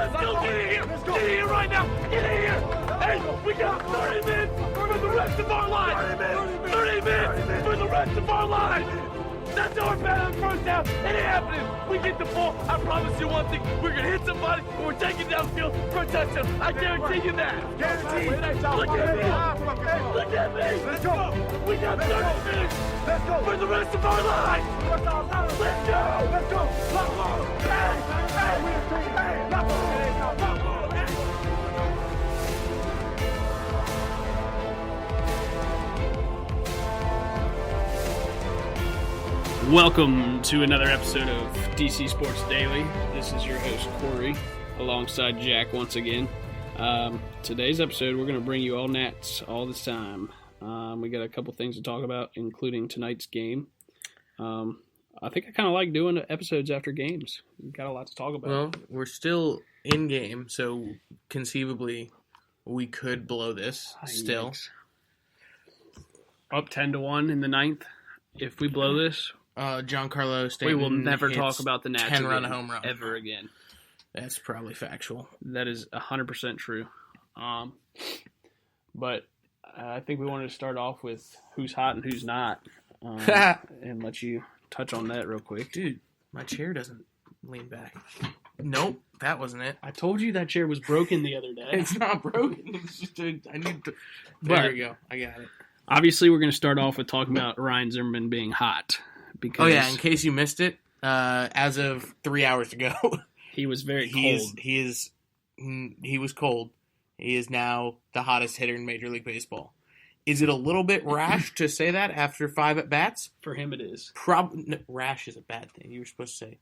Let's go. Get in here. Let's go. Get in here right now. Get in here. Hey, we got 30 minutes for the rest of our lives. 30 minutes for the rest of our lives. That's our bad first half. It ain't happening. We get the ball. I promise you one thing. We're going to hit somebody and we're taking downfield for a touchdown. I guarantee you that. Guarantee. Look at me. Look at me. Let's go. We got 30 minutes. Let's go. For the rest of our lives. Let's go. Let's go. Hey. Welcome to another episode of DC Sports Daily. This is your host, Corey, alongside Jack once again. Today's episode, we're going to bring you all Nats all the time. We got a couple things to talk about, including tonight's game. I think I kind of like doing episodes after games. We've got a lot to talk about. Well, we're still in game, so conceivably we could blow this still. Up 10-1 in the ninth. If we blow this, Giancarlo Stanton, we will never talk about the Nats 10-run home run ever again. That's probably factual. That is 100% true. But I think we wanted to start off with who's hot and who's not, and let you touch on that real quick. Dude, my chair doesn't lean back. Nope, that wasn't it. I told you that chair was broken the other day. It's not broken. It's just I need to. There we go. I got it. Obviously, we're going to start off with talking about Ryan Zimmerman being hot. Because in case you missed it, as of 3 hours ago, he was very cold. He was cold. He is now the hottest hitter in Major League Baseball. Is it a little bit rash to say that after 5 at-bats? For him, it is. Rash is a bad thing. You were supposed to say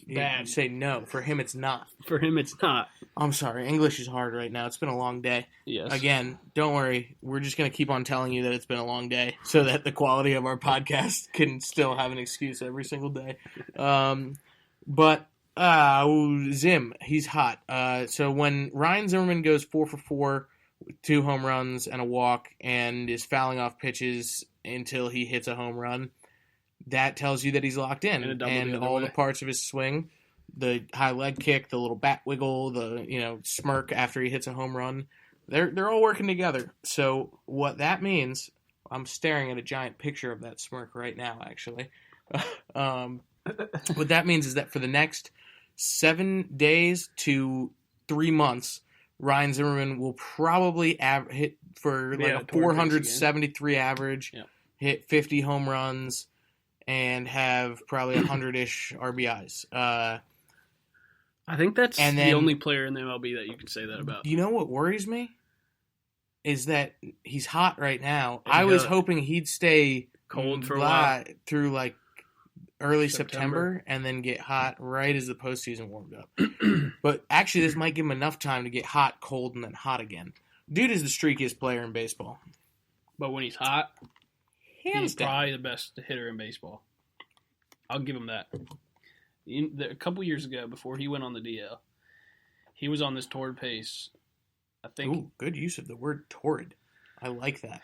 bad. You say no. For him, it's not. For him, it's not. I'm sorry. English is hard right now. It's been a long day. Yes. Again, don't worry. We're just going to keep on telling you that it's been a long day so that the quality of our podcast can still have an excuse every single day. But Zim, he's hot. So when Ryan Zimmerman goes 4 for 4 with 2 home runs and a walk and is fouling off pitches until he hits a home run, that tells you that he's locked in. And all the parts of his swing, the high leg kick, the little bat wiggle, the smirk after he hits a home run, they're all working together. So what that means, I'm staring at a giant picture of that smirk right now, actually. What that means is that for the next 7 days to 3 months, Ryan Zimmerman will probably hit for a 473 average, hit 50 home runs, and have probably 100-ish RBIs. I think that's the only player in the MLB that you can say that about. You know what worries me? Is that he's hot right now. I was hoping he'd stay cold for a while through early September and then get hot right as the postseason warmed up. But actually, this might give him enough time to get hot, cold, and then hot again. Dude is the streakiest player in baseball. But when he's hot, he's down. probably the best hitter in baseball. I'll give him that. A couple years ago, before he went on the DL, he was on this torrid pace. I think. Ooh, good use of the word torrid. I like that.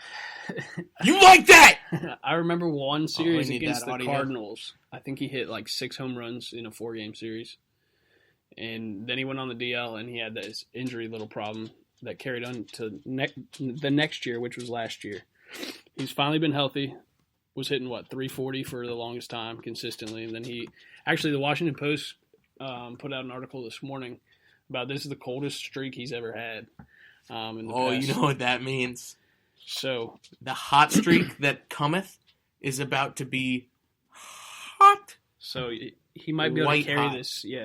You like that? I remember one series against the Cardinals. I think he hit 6 home runs in a 4-game series. And then he went on the DL, and he had this injury little problem that carried on to the next year, which was last year. He's finally been healthy. Was hitting 340 for the longest time consistently, and then the Washington Post put out an article this morning about this is the coldest streak he's ever had. In the past. You know what that means. So the hot streak that cometh is about to be hot. So he might be able to carry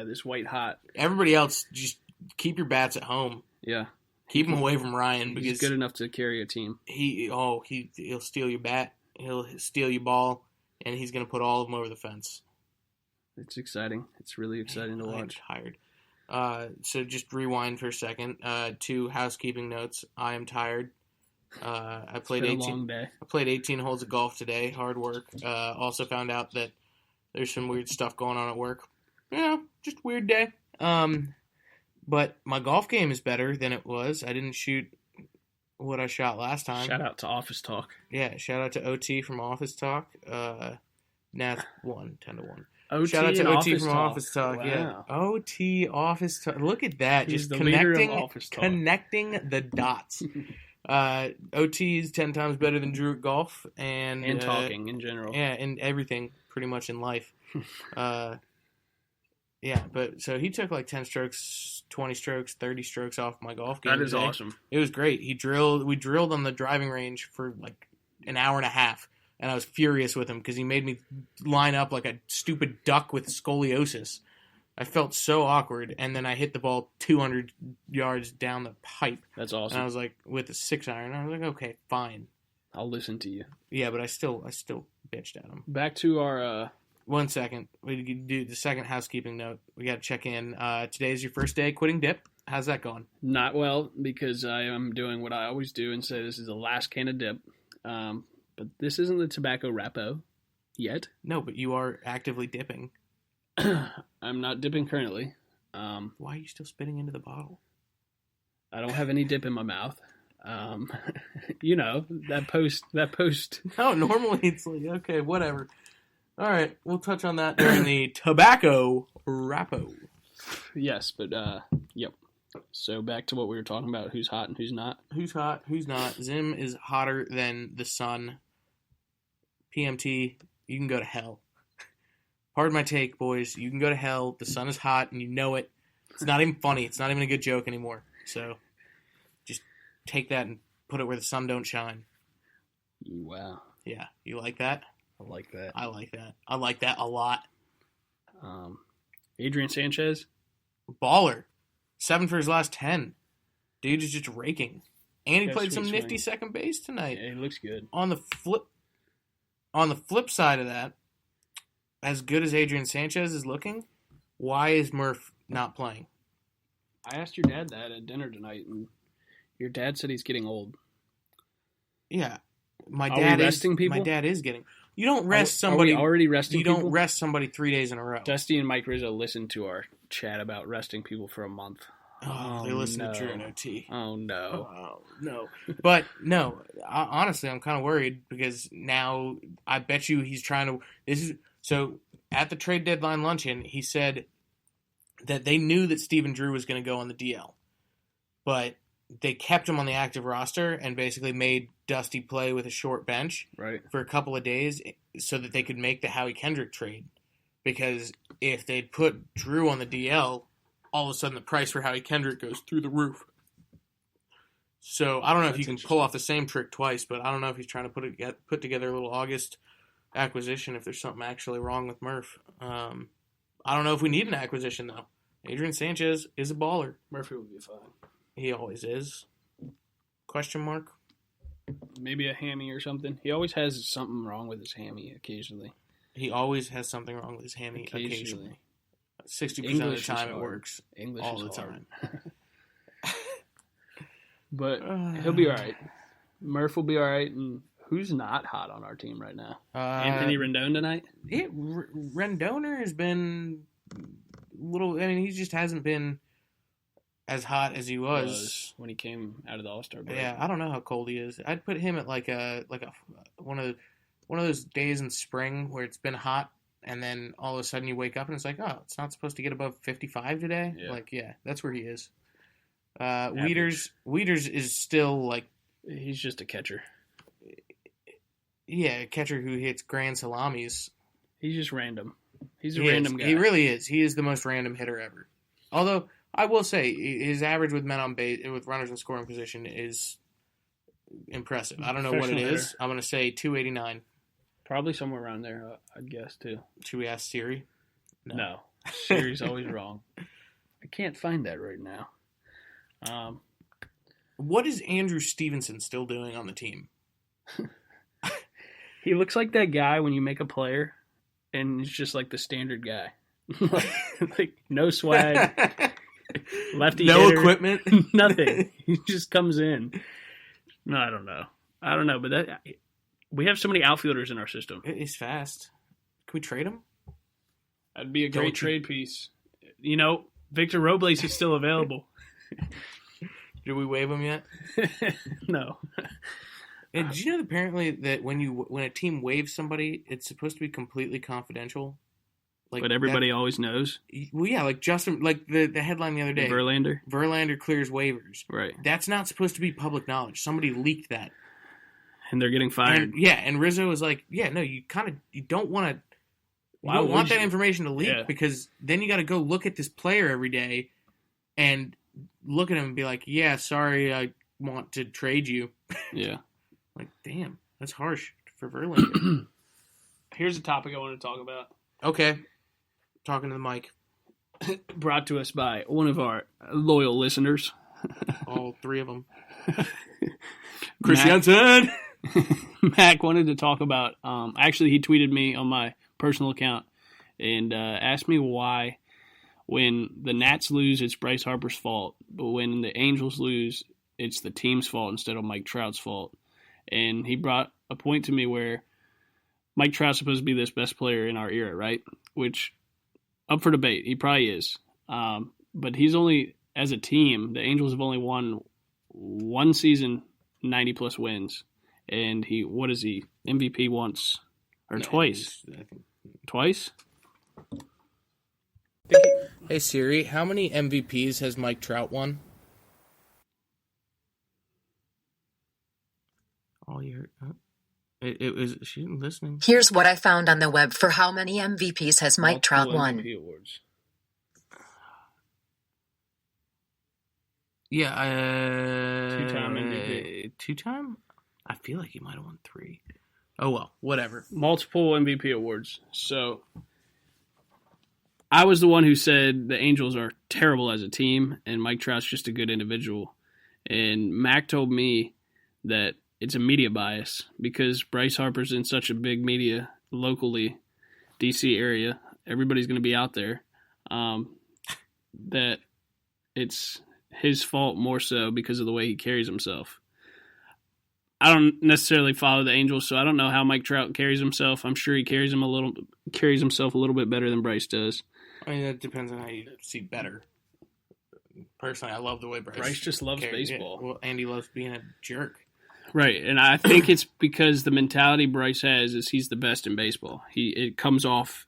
this white hot. Everybody else, just keep your bats at home. Yeah. Keep him away from Ryan because he's good enough to carry a team. He'll steal your bat, he'll steal your ball, and he's going to put all of them over the fence. It's exciting. It's really exciting to watch. I'm tired. So just rewind for a second. 2 housekeeping notes. I am tired. I played 18. A long day. I played 18 holes of golf today. Hard work. Also found out that there's some weird stuff going on at work. Just a weird day. But my golf game is better than it was. I didn't shoot what I shot last time. Shout out to Office Talk. Yeah, shout out to OT from Office Talk. Nats won 10-1. OT Shout out to and OT from Talk. Office Talk. Wow. Yeah, OT Office Talk. Look at that, He's just the leader of connecting Office Talk. connecting the dots. OT is 10 times better than Drew at golf and talking in general. Yeah, and everything pretty much in life. Yeah, but so he took like 10 strokes, 20 strokes, 30 strokes off my golf game. That is awesome. It was great. We drilled on the driving range for like an hour and a half, and I was furious with him because he made me line up like a stupid duck with scoliosis. I felt so awkward, and then I hit the ball 200 yards down the pipe. That's awesome. And I was like, with a 6-iron, I was like, okay, fine. I'll listen to you. Yeah, but I still bitched at him. Back to our... 1 second. We do the second housekeeping note. We got to check in. Today is your first day quitting dip. How's that going? Not well, because I am doing what I always do and say this is the last can of dip. But this isn't the tobacco Rappo yet. No, but you are actively dipping. I'm not dipping currently. Why are you still spitting into the bottle? I don't have any dip in my mouth. You know, that post. No, normally it's like, okay, whatever. All right, we'll touch on that during the tobacco Rappo. Yes, but, yep. So back to what we were talking about, who's hot and who's not. Who's hot, who's not. Zim is hotter than the sun. PMT, you can go to hell. Pardon my take, boys. You can go to hell. The sun is hot, and you know it. It's not even funny. It's not even a good joke anymore. So just take that and put it where the sun don't shine. Wow. Yeah, you like that? I like that. I like that. I like that a lot. Adrian Sanchez. Baller. 7 for his last 10. Dude is just raking. And he played some nifty second base tonight. Yeah, he looks good. On the flip side of that, as good as Adrian Sanchez is looking, why is Murph not playing? I asked your dad that at dinner tonight, and your dad said he's getting old. Yeah. My Are dad we resting people? My dad is getting. You don't rest somebody. Are we already resting people? You don't rest somebody 3 days in a row. Dusty and Mike Rizzo listened to our chat about resting people for a month. Oh, they listen to Drew and OT. Oh, no. Oh, no. But, no, honestly, I'm kind of worried because now I bet you he's trying to... So, at the trade deadline luncheon, he said that they knew that Stephen Drew was going to go on the DL. But they kept him on the active roster and basically made Dusty play with a short bench for a couple of days so that they could make the Howie Kendrick trade. Because if they'd put Drew on the DL, all of a sudden the price for Howie Kendrick goes through the roof. So I don't know if you can pull off the same trick twice, but I don't know if he's trying to put together a little August acquisition if there's something actually wrong with Murph. I don't know if we need an acquisition, though. Adrian Sanchez is a baller. Murphy will be fine. He always is. Question mark? Maybe a hammy or something. He always has something wrong with his hammy occasionally. He always has something wrong with his hammy occasionally. 60% of the time it works. English all is the hard. time. But he'll be all right. Murph will be all right. And who's not hot on our team right now? Anthony Rendon tonight? Rendon has been little. I mean, he just hasn't been as hot as he was when he came out of the All-Star break. Yeah, I don't know how cold he is. I'd put him at like one of those days in spring where it's been hot, and then all of a sudden you wake up and it's like, oh, it's not supposed to get above 55 today. Yeah. Like, yeah, that's where he is. Wieters is still like, he's just a catcher. Yeah, a catcher who hits grand salamis. He's just random. He's a random guy. He really is. He is the most random hitter ever. Although I will say his average with men on base, with runners in scoring position, is impressive. I don't know what it is. I'm going to say 289. Probably somewhere around there, I'd guess, too. Should we ask Siri? No. Siri's always wrong. I can't find that right now. What is Andrew Stevenson still doing on the team? He looks like that guy when you make a player, and he's just like the standard guy. Like no swag, lefty no hitter, equipment, nothing. He just comes in. No, I don't know. But we have so many outfielders in our system. He's fast. Can we trade him? That'd be a great trade piece. You know, Victor Robles is still available. Did we waive him yet? No. And did you know apparently that when a team waives somebody, it's supposed to be completely confidential? Like, but everybody always knows. Well, yeah, like Justin, like the headline the other day. Verlander clears waivers. Right. That's not supposed to be public knowledge. Somebody leaked that. And they're getting fired. And Rizzo was like, yeah, no, you don't want to. You don't want that information to leak because then you got to go look at this player every day and look at him and be like, yeah, sorry, I want to trade you. Yeah. Like, damn, that's harsh for Verlander. Here's a topic I want to talk about. Okay. Talking to the mic. Brought to us by one of our loyal listeners. All three of them. Christiansen! Mac wanted to talk about, actually he tweeted me on my personal account and asked me why when the Nats lose, it's Bryce Harper's fault, but when the Angels lose, it's the team's fault instead of Mike Trout's fault. And he brought a point to me where Mike Trout's supposed to be this best player in our era, right? Which, up for debate, he probably is. But he's only, as a team, the Angels have only won one season, 90-plus wins. And what is he? MVP once or twice? Twice? Hey Siri, how many MVPs has Mike Trout won? All you heard. It was she didn't listening. Here's what I found on the web for how many MVPs has Mike Trout won. MVP awards. Yeah, 2-time MVP. 2-time? I feel like he might have won 3. Oh well, whatever. Multiple MVP awards. So I was the one who said the Angels are terrible as a team and Mike Trout's just a good individual. And Mac told me that it's a media bias because Bryce Harper's in such a big media locally, DC area. Everybody's going to be out there. That it's his fault more so because of the way he carries himself. I don't necessarily follow the Angels, so I don't know how Mike Trout carries himself. I'm sure he carries himself a little bit better than Bryce does. I mean, that depends on how you see better. Personally, I love the way Bryce just loves baseball. Yeah. Well, Andy loves being a jerk. Right, and I think it's because the mentality Bryce has is he's the best in baseball. It comes off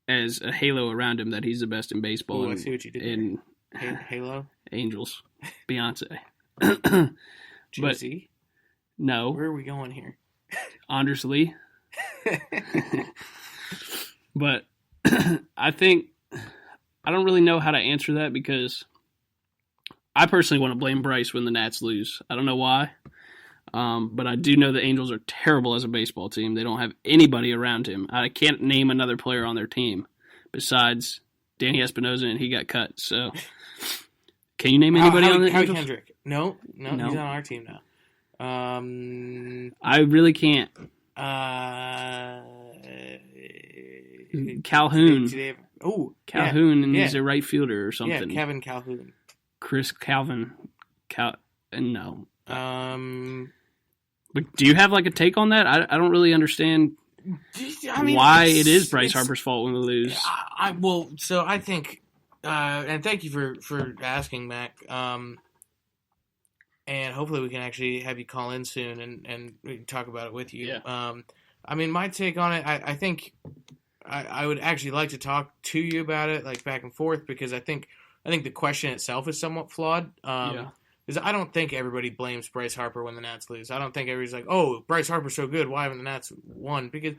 as a halo around him that he's the best in baseball. I see what you did in Halo? Angels. Beyonce. Jay-Z? No. Where are we going here? Anders Lee. But I don't really know how to answer that because I personally want to blame Bryce when the Nats lose. I don't know why. But I do know the Angels are terrible as a baseball team. They don't have anybody around him. I can't name another player on their team besides Danny Espinosa, and he got cut. So, can you name anybody on the Angels? Howie Kendrick. No, he's on our team now. I really can't. Calhoun. Calhoun, and he's a right fielder or something. Yeah, Kevin Calhoun. Chris Calvin. No. But do you have like a take on that? I don't really understand why it is Bryce Harper's fault when we lose. So I think, and thank you for asking, Mac. And hopefully we can actually have you call in soon and we can talk about it with you. Yeah. I mean, my take on it, I think I would actually like to talk to you about it, like back and forth, because I think the question itself is somewhat flawed. Because I don't think everybody blames Bryce Harper when the Nats lose. I don't think everybody's like, oh, Bryce Harper's so good, why haven't the Nats won? Because,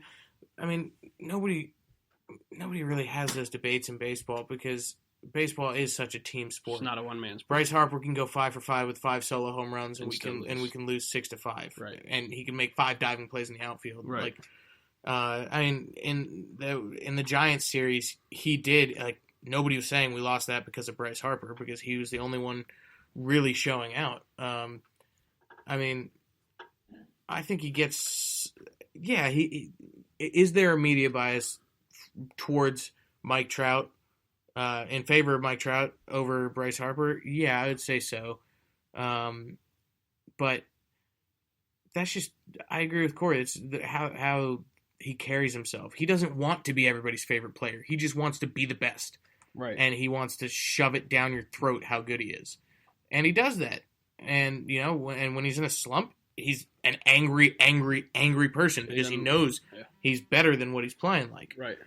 I mean, nobody really has those debates in baseball because baseball is such a team sport. It's not a one-man sport. Bryce Harper can go 5 for 5 with 5 solo home runs, and we can lose 6-5. Right. And he can make 5 diving plays in the outfield. Right. Like, I mean, in the Giants series, he did, like, nobody was saying we lost that because of Bryce Harper because he was the only one really showing out. I mean, I think he gets. Yeah, is there a media bias towards Mike Trout in favor of Mike Trout over Bryce Harper? Yeah, I would say so. But that's just. I agree with Corey. It's how he carries himself. He doesn't want to be everybody's favorite player. He just wants to be the best. Right. And he wants to shove it down your throat how good he is. And he does that. And, you know, when he's in a slump, he's an angry person because he knows he's better than what he's playing like. Right.